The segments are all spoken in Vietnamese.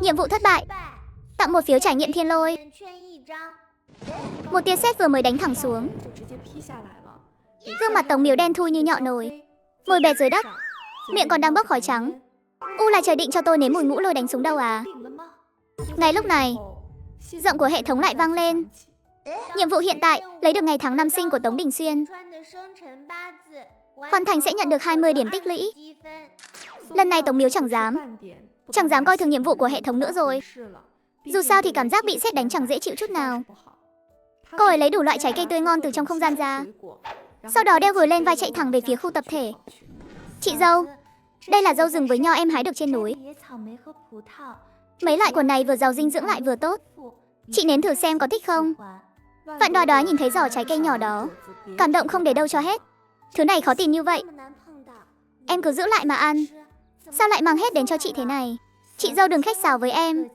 Nhiệm vụ thất bại. Tặng một phiếu trải nghiệm thiên lôi. Một tia sét vừa mới đánh thẳng xuống. Gương mặt Tống Miếu đen thui như nhọ nồi, ngồi bệt dưới đất, miệng còn đang bốc khói trắng. Là trời định cho tôi nếm mùi ngũ lôi đánh xuống đâu à? Ngay lúc này, giọng của hệ thống lại vang lên. Nhiệm vụ hiện tại, lấy được ngày tháng năm sinh của Tống Đình Xuyên. Hoàn thành sẽ nhận được 20 điểm tích lũy. Lần này Tống Miếu chẳng dám coi thường nhiệm vụ của hệ thống nữa rồi. Dù sao thì cảm giác bị sét đánh chẳng dễ chịu chút nào. Cô ấy lấy đủ loại trái cây tươi ngon từ trong không gian ra, sau đó đeo gùi lên vai chạy thẳng về phía khu tập thể. Chị dâu, đây là dâu rừng với nho em hái được trên núi. Mấy loại quả này vừa giàu dinh dưỡng lại vừa tốt. Chị nếm thử xem có thích không? Vạn Đoá Đoá nhìn thấy giỏ trái cây nhỏ đó, cảm động không để đâu cho hết. Thứ này khó tìm như vậy. Em cứ giữ lại mà ăn. Sao lại mang hết đến cho chị thế này? Chị dâu đừng khách sáo với em.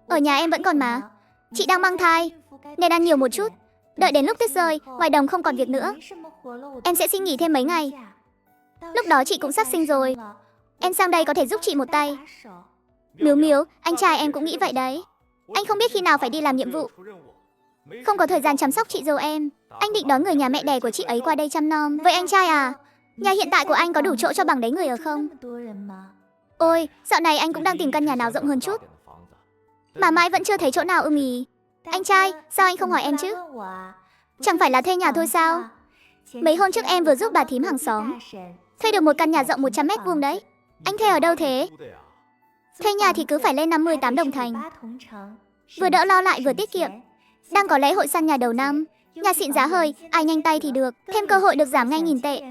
Ở nhà em vẫn còn mà. Chị đang mang thai, nên ăn nhiều một chút. Đợi đến lúc tuyết rơi, ngoài đồng không còn việc nữa, em sẽ xin nghỉ thêm mấy ngày. Lúc đó chị cũng sắp sinh rồi. Em sang đây có thể giúp chị một tay. Miếu Miếu, anh trai em cũng nghĩ vậy đấy. Anh không biết khi nào phải đi làm nhiệm vụ, không có thời gian chăm sóc chị dâu em. Anh định đón người nhà mẹ đẻ của chị ấy qua đây chăm nom với anh trai à? Nhà hiện tại của anh có đủ chỗ cho bằng đấy người ở không? Ôi, dạo này anh cũng đang tìm căn nhà nào rộng hơn chút, mà mãi vẫn chưa thấy chỗ nào ưng ý. Anh trai, sao anh không hỏi em chứ? Chẳng phải là thuê nhà thôi sao? Mấy hôm trước em vừa giúp bà thím hàng xóm thuê được một căn nhà rộng 100 mét vuông đấy. Anh thuê ở đâu thế? Thuê nhà thì cứ phải lên 58 đồng thành. Vừa đỡ lo lại vừa tiết kiệm. Đang có lễ hội săn nhà đầu năm, nhà xịn giá hời, ai nhanh tay thì được, thêm cơ hội được giảm ngay 1.000 tệ.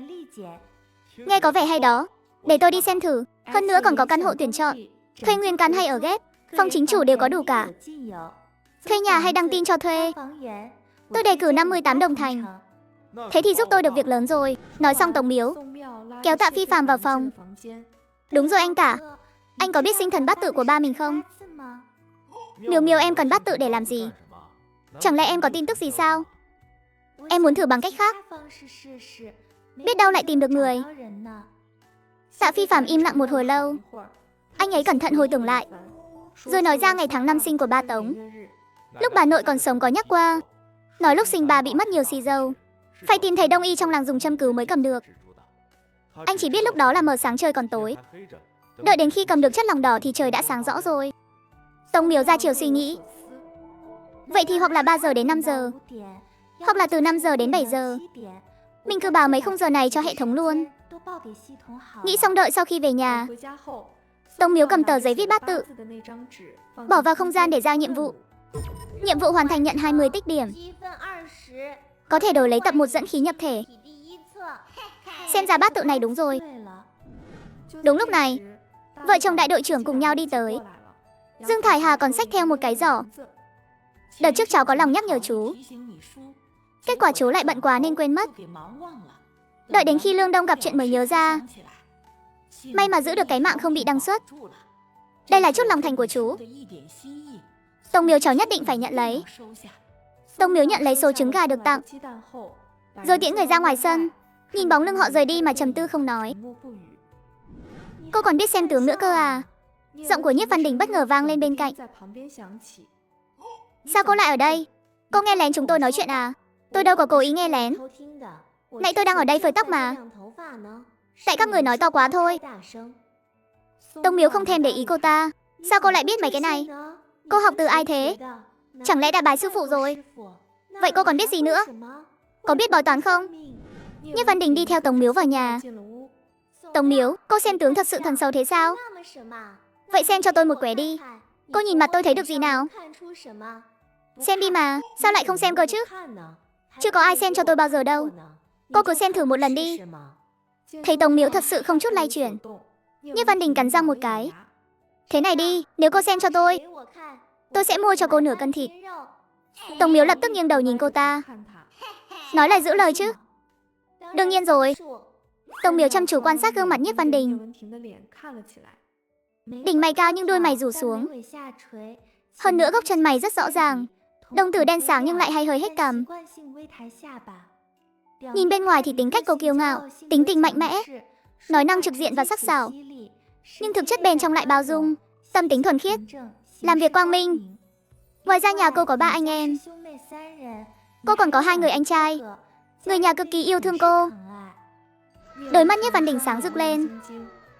Nghe có vẻ hay đó, để tôi đi xem thử. Hơn nữa còn có căn hộ tuyển chọn, thuê nguyên căn hay ở ghép, phòng chính chủ đều có đủ cả. Thuê nhà hay đăng tin cho thuê? Tôi đề cử 58 đồng thành. Thế thì giúp tôi được việc lớn rồi. Nói xong Tống Miếu kéo Tạ Phi Phàm vào phòng. Đúng rồi anh cả, anh có biết sinh thần bát tự của ba mình không? Miếu Miếu, em cần bát tự để làm gì? Chẳng lẽ em có tin tức gì sao? Em muốn thử bằng cách khác, biết đâu lại tìm được người. Tạ Phi Phàm im lặng một hồi lâu. Anh ấy cẩn thận hồi tưởng lại, rồi nói ra ngày tháng năm sinh của ba Tống. Lúc bà nội còn sống có nhắc qua, nói lúc sinh bà bị mất nhiều xì dâu, phải tìm thầy đông y trong làng dùng châm cứu mới cầm được. Anh chỉ biết lúc đó là mờ sáng trời còn tối. Đợi đến khi cầm được chất lỏng đỏ thì trời đã sáng rõ rồi. Tống Miếu ra chiều suy nghĩ. Vậy thì hoặc là 3 giờ đến 5 giờ, hoặc là từ 5 giờ đến 7 giờ. Mình cứ bảo mấy khung giờ này cho hệ thống luôn. Nghĩ xong đợi sau khi về nhà, Tống Miếu cầm tờ giấy viết bát tự, bỏ vào không gian để giao nhiệm vụ. Nhiệm vụ hoàn thành nhận 20 tích điểm, có thể đổi lấy tập 1 dẫn khí nhập thể. Xem ra bát tự này đúng rồi. Đúng lúc này, vợ chồng đại đội trưởng cùng nhau đi tới. Dương Thải Hà còn xách theo một cái giỏ. Đợt trước cháu có lòng nhắc nhở chú, kết quả chú lại bận quá nên quên mất. Đợi đến khi Lương Đông gặp chuyện mới nhớ ra. May mà giữ được cái mạng không bị đăng xuất. Đây là chút lòng thành của chú. Tống Miếu cháu nhất định phải nhận lấy. Tống Miếu nhận lấy số trứng gà được tặng, rồi tiễn người ra ngoài sân, nhìn bóng lưng họ rời đi mà trầm tư không nói. Cô còn biết xem tướng nữa cơ à? Giọng của Nhiếp Văn Đình bất ngờ vang lên bên cạnh. Sao cô lại ở đây? Cô nghe lén chúng tôi nói chuyện à? Tôi đâu có cố ý nghe lén. Nãy tôi đang ở đây phơi tóc mà. Tại các người nói to quá thôi. Tống Miếu không thèm để ý cô ta. Sao cô lại biết mấy cái này? Cô học từ ai thế? Chẳng lẽ đã bái sư phụ rồi? Vậy cô còn biết gì nữa? Có biết bói toán không? Nhiếp Văn Đình đi theo Tống Miếu vào nhà. Tống Miếu, cô xem tướng thật sự thần xấu thế sao? Vậy xem cho tôi một quẻ đi. Cô nhìn mặt tôi thấy được gì nào? Xem đi mà, sao lại không xem cơ chứ? Chưa có ai xem cho tôi bao giờ đâu. Cô cứ xem thử một lần đi. Thấy Tống Miếu thật sự không chút lay chuyển, Nhiếp Văn Đình cắn răng một cái. Thế này đi, nếu cô xem cho tôi sẽ mua cho cô nửa cân thịt. Tống Miếu lập tức nghiêng đầu nhìn cô ta. Nói là giữ lời chứ? Đương nhiên rồi. Tống Miếu chăm chú quan sát gương mặt Nhiếp Văn Đình. Đỉnh mày cao nhưng đuôi mày rủ xuống. Hơn nữa gốc chân mày rất rõ ràng. Đồng tử đen sáng nhưng lại hay hơi hết cằm. Nhìn bên ngoài thì tính cách cô kiêu ngạo, tính tình mạnh mẽ, nói năng trực diện và sắc sảo. Nhưng thực chất bên trong lại bao dung, tâm tính thuần khiết, làm việc quang minh. Ngoài ra nhà cô có 3 anh em. Cô còn có 2 người anh trai. Người nhà cực kỳ yêu thương cô. Đôi mắt Nhiếp Văn Đình sáng rực lên.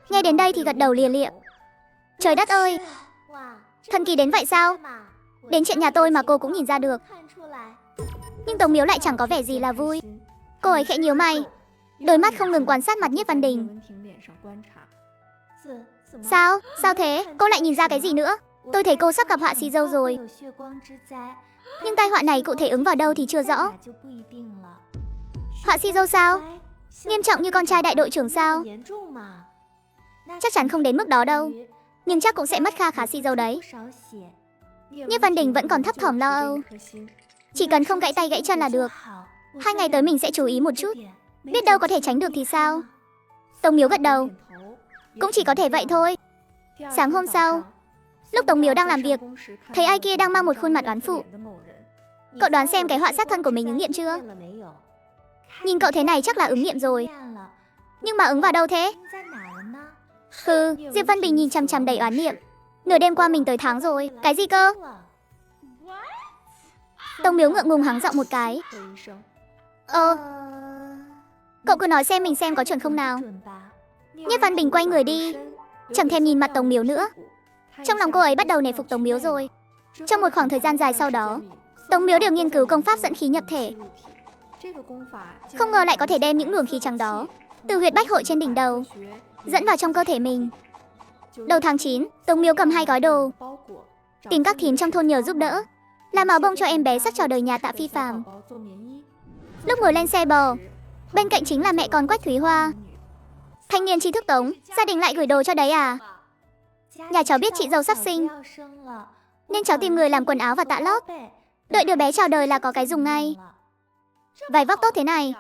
Nghe đến đây thì gật đầu lìa lịa. Trời đất ơi, thần kỳ đến vậy sao? Đến chuyện nhà tôi mà cô cũng nhìn ra được. Nhưng Tống Miếu lại chẳng có vẻ gì là vui. Cô ấy khẽ nhíu mày, đôi mắt không ngừng quan sát mặt Nhiếp Văn Đình. Sao? Sao thế? Cô lại nhìn ra cái gì nữa? Tôi thấy cô sắp gặp họa xì dâu rồi. Nhưng tai họa này cụ thể ứng vào đâu thì chưa rõ. Họa xì dâu sao? Nghiêm trọng như con trai đại đội trưởng sao? Chắc chắn không đến mức đó đâu. Nhưng chắc cũng sẽ mất kha khá xì dâu đấy. Nhiếp Văn Đình vẫn còn thấp thỏm lo âu. Chỉ cần không gãy tay gãy chân là được. 2 ngày tới mình sẽ chú ý một chút. Biết đâu có thể tránh được thì sao? Tống Miếu gật đầu. Cũng chỉ có thể vậy thôi. Sáng hôm sau, lúc Tống Miếu đang làm việc, thấy ai kia đang mang một khuôn mặt oán phụ. Cậu đoán xem cái họa sát thân của mình ứng nghiệm chưa? Nhìn cậu thế này chắc là ứng nghiệm rồi. Nhưng mà ứng vào đâu thế? Diệp Văn Bình nhìn chằm chằm đầy oán niệm. Nửa đêm qua mình tới tháng rồi. Cái gì cơ? Tống Miếu ngượng ngùng hắng giọng một cái. Cậu cứ nói xem mình xem có chuẩn không nào. Nhiếp Văn Bình quay người đi, chẳng thèm nhìn mặt Tống Miếu nữa. Trong lòng cô ấy bắt đầu nể phục Tống Miếu rồi. Trong một khoảng thời gian dài sau đó, Tống Miếu đều nghiên cứu công pháp dẫn khí nhập thể. Không ngờ lại có thể đem những luồng khí trắng đó từ huyệt bách hội trên đỉnh đầu dẫn vào trong cơ thể mình. Đầu tháng 9, Tống Miếu cầm 2 gói đồ, tìm các thím trong thôn nhờ giúp đỡ, làm áo bông cho em bé sắp chào đời nhà Tạ Phi Phàm. Lúc ngồi lên xe bò, bên cạnh chính là mẹ con Quách Thúy Hoa. Thanh niên tri thức Tống, gia đình lại gửi đồ cho đấy à? Nhà cháu biết chị dâu sắp sinh, nên cháu tìm người làm quần áo và tạ lót. Đợi đứa bé chào đời là có cái dùng ngay. Vài vóc tốt thế này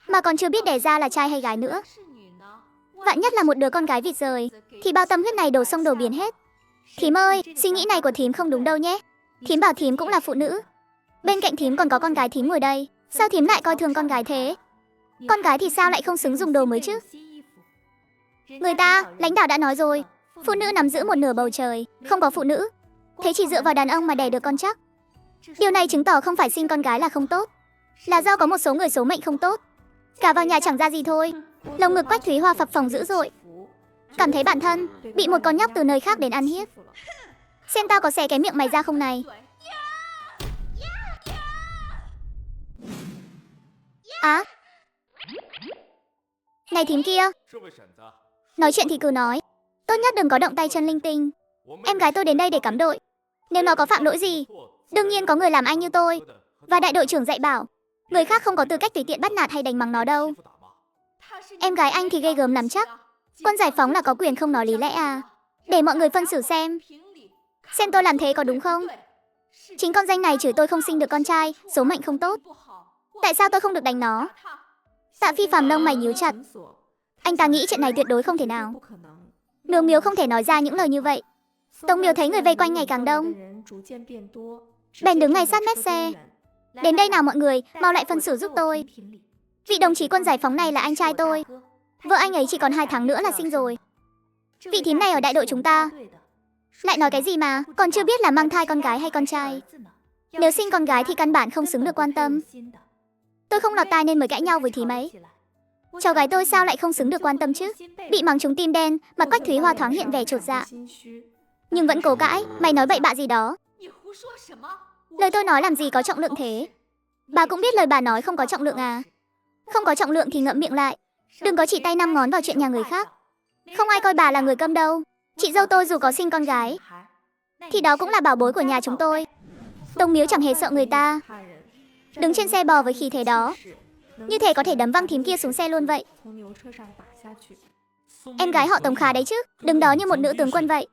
mà còn chưa biết đẻ ra là trai hay gái nữa. Vạn nhất là một đứa con gái vịt rời thì bao tâm huyết này đổ sông đổ biển hết. Thím ơi, suy nghĩ này của thím không đúng đâu nhé. Thím bảo thím cũng là phụ nữ. Bên cạnh thím còn có con gái thím ngồi đây. Sao thím lại coi thường con gái thế? Con gái thì sao lại không xứng dùng đồ mới chứ? Người ta, lãnh đạo đã nói rồi, phụ nữ nắm giữ một nửa bầu trời, không có phụ nữ. Thế chỉ dựa vào đàn ông mà đẻ được con chắc. Điều này chứng tỏ không phải sinh con gái là không tốt, là do có một số người số mệnh không tốt. Cả vào nhà chẳng ra gì thôi. Lồng ngực Quách Thúy Hoa phập phồng dữ dội, cảm thấy bản thân bị một con nhóc từ nơi khác đến ăn hiếp. Xem tao có xé cái miệng mày ra không này. Á, này thím kia, nói chuyện thì cứ nói, tốt nhất đừng có động tay chân linh tinh. Em gái tôi đến đây để cắm đội, nếu nó có phạm lỗi gì, đương nhiên có người làm anh như tôi và đại đội trưởng dạy bảo, người khác không có tư cách tùy tiện bắt nạt hay đánh mắng nó đâu. Em gái anh thì ghê gớm lắm chắc. Quân giải phóng là có quyền không nói lý lẽ à? Để mọi người phân xử xem tôi làm thế có đúng không? Chính con danh này chửi tôi không sinh được con trai, số mệnh không tốt. Tại sao tôi không được đánh nó? Tạ Phi Phàm lông mày nhíu chặt. Anh ta nghĩ chuyện này tuyệt đối không thể nào. Đường Miếu không thể nói ra những lời như vậy. Tống Miếu thấy người vây quanh ngày càng đông, bèn đứng ngay sát mép xe. Đến đây nào mọi người, mau lại phân xử giúp tôi. Vị đồng chí quân giải phóng này là anh trai tôi. Vợ anh ấy chỉ còn 2 tháng nữa là sinh rồi. Vị thím này ở đại đội chúng ta lại nói cái gì mà còn chưa biết là mang thai con gái hay con trai. Nếu sinh con gái thì căn bản không xứng được quan tâm. Tôi không lọt tai nên mới cãi nhau với thím ấy. Cháu gái tôi sao lại không xứng được quan tâm chứ? Bị mắng trúng tim đen, mặt Quách Thúy Hoa thoáng hiện vẻ chột dạ, nhưng vẫn cố cãi. Mày nói bậy bạ gì đó? Lời tôi nói làm gì có trọng lượng thế? Bà cũng biết lời bà nói không có trọng lượng à? Không có trọng lượng thì ngậm miệng lại. Đừng có chỉ tay 5 ngón vào chuyện nhà người khác. Không ai coi bà là người câm đâu. Chị dâu tôi dù có sinh con gái thì đó cũng là bảo bối của nhà chúng tôi. Tống Miếu chẳng hề sợ người ta, đứng trên xe bò với khí thế đó, như thể có thể đấm văng thím kia xuống xe luôn vậy. Em gái họ Tống khá đấy chứ, đứng đó như một nữ tướng quân vậy.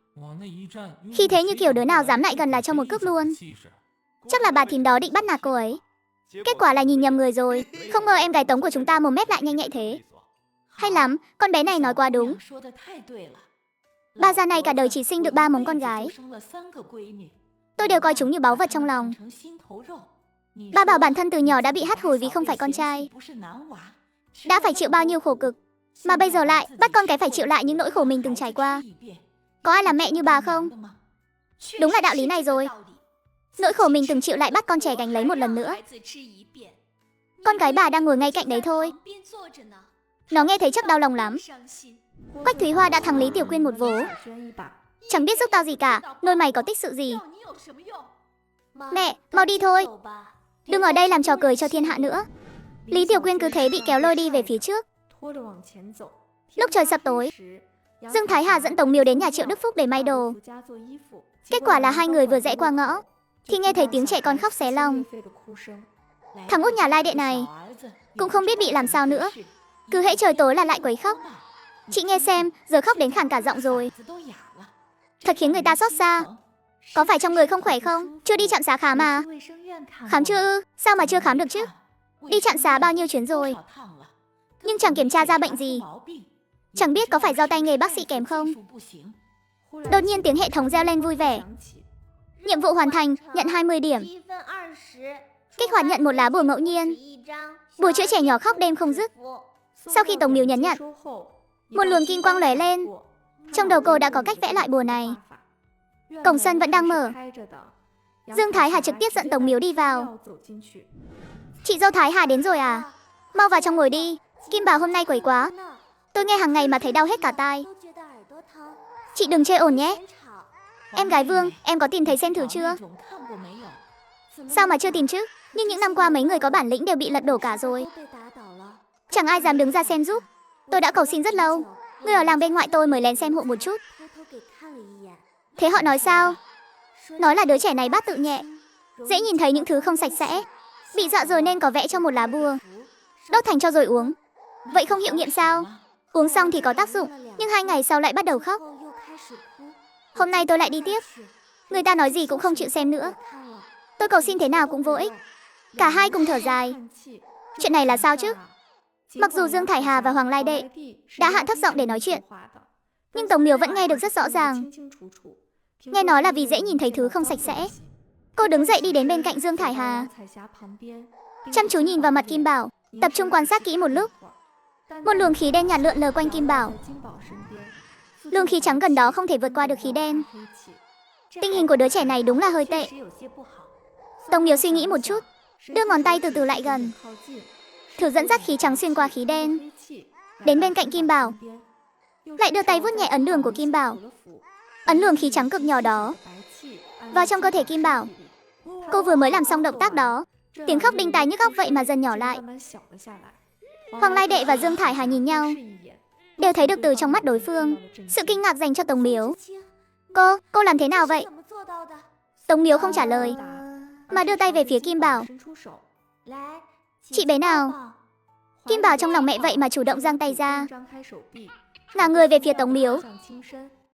Khi thế như kiểu đứa nào dám lại gần là cho một cước luôn. Chắc là bà thím đó định bắt nạt cô ấy. Kết quả là nhìn nhầm người rồi. Không ngờ em gái Tống của chúng ta mồm mép lại nhanh nhạy thế. Hay lắm, con bé này nói quá đúng. Bà già này cả đời chỉ sinh được 3 mống con gái. Tôi đều coi chúng như báu vật trong lòng. Bà bảo bản thân từ nhỏ đã bị hắt hủi vì không phải con trai, đã phải chịu bao nhiêu khổ cực, mà bây giờ lại bắt con cái phải chịu lại những nỗi khổ mình từng trải qua. Có ai làm mẹ như bà không? Đúng là đạo lý này rồi. Nỗi khổ mình từng chịu lại bắt con trẻ gánh lấy một lần nữa. Con gái bà đang ngồi ngay cạnh đấy thôi. Nó nghe thấy chắc đau lòng lắm. Quách Thúy Hoa đã thắng Lý Tiểu Quyên một vố. Chẳng biết giúp tao gì cả, nôi mày có tích sự gì. Mẹ, mau đi thôi. Đừng ở đây làm trò cười cho thiên hạ nữa. Lý Tiểu Quyên cứ thế bị kéo lôi đi về phía trước. Lúc trời sập tối, Dương Thái Hà dẫn Tống Miếu đến nhà Triệu Đức Phúc để may đồ. Kết quả là hai người vừa rẽ qua ngõ thì nghe thấy tiếng trẻ con khóc xé lòng. Thằng út nhà Lai Đệ này cũng không biết bị làm sao nữa, cứ hễ trời tối là lại quấy khóc. Chị nghe xem, giờ khóc đến khàn cả giọng rồi. Thật khiến người ta xót xa. Có phải trong người không khỏe không? Chưa đi trạm xá khám à? Khám chưa ư? Sao mà chưa khám được chứ? Đi trạm xá bao nhiêu chuyến rồi, nhưng chẳng kiểm tra ra bệnh gì. Chẳng biết có phải do tay nghề bác sĩ kém không? Đột nhiên tiếng hệ thống reo lên vui vẻ. Nhiệm vụ hoàn thành, nhận 20 điểm. Kích hoạt nhận một lá bùa ngẫu nhiên. Bùa chữa trẻ nhỏ khóc đêm không dứt. Sau khi Tống Miếu nhấn nhận, một luồng kim quang lóe lên. Trong đầu cô đã có cách vẽ loại bùa này. Cổng sân vẫn đang mở. Dương Thái Hà trực tiếp dẫn Tống Miếu đi vào. Chị dâu Thái Hà đến rồi à? Mau vào trong ngồi đi. Kim Bảo hôm nay quấy quá. Tôi nghe hàng ngày mà thấy đau hết cả tai. Chị đừng chê ồn nhé. Em gái Vương, em có tìm thấy xem thử chưa? Sao mà chưa tìm chứ? Nhưng những năm qua mấy người có bản lĩnh đều bị lật đổ cả rồi. Chẳng ai dám đứng ra xem giúp. Tôi đã cầu xin rất lâu. Người ở làng bên ngoại tôi mới lén xem hộ một chút. Thế họ nói sao? Nói là đứa trẻ này bát tự nhẹ, dễ nhìn thấy những thứ không sạch sẽ, bị dọa rồi nên có vẽ cho một lá bùa, đốt thành cho rồi uống. Vậy không hiệu nghiệm sao? Uống xong thì có tác dụng, nhưng 2 ngày sau lại bắt đầu khóc. Hôm nay tôi lại đi tiếp. Người ta nói gì cũng không chịu xem nữa. Tôi cầu xin thế nào cũng vô ích. Cả hai cùng thở dài. Chuyện này là sao chứ? Mặc dù Dương Thải Hà và Hoàng Lai Đệ đã hạ thấp giọng để nói chuyện, nhưng Tống Miếu vẫn nghe được rất rõ ràng. Nghe nói là vì dễ nhìn thấy thứ không sạch sẽ. Cô đứng dậy đi đến bên cạnh Dương Thải Hà, chăm chú nhìn vào mặt Kim Bảo, tập trung quan sát kỹ một lúc. Một luồng khí đen nhạt lượn lờ quanh Kim Bảo. Luồng khí trắng gần đó không thể vượt qua được khí đen. Tình hình của đứa trẻ này đúng là hơi tệ. Tống Miếu suy nghĩ một chút, đưa ngón tay từ từ lại gần, thử dẫn dắt khí trắng xuyên qua khí đen, đến bên cạnh Kim Bảo. Lại đưa tay vuốt nhẹ ấn đường của Kim Bảo, ấn luồng khí trắng cực nhỏ đó vào trong cơ thể Kim Bảo. Cô vừa mới làm xong động tác đó, tiếng khóc đinh tai nhức óc vậy mà dần nhỏ lại. Hoàng Lai Đệ và Dương Thải Hà nhìn nhau, đều thấy được từ trong mắt đối phương sự kinh ngạc dành cho Tống Miếu. Cô làm thế nào vậy? Tống Miếu không trả lời, mà đưa tay về phía Kim Bảo. Chị bé nào? Kim Bảo trong lòng mẹ vậy mà chủ động giang tay ra, ngả người về phía Tống Miếu.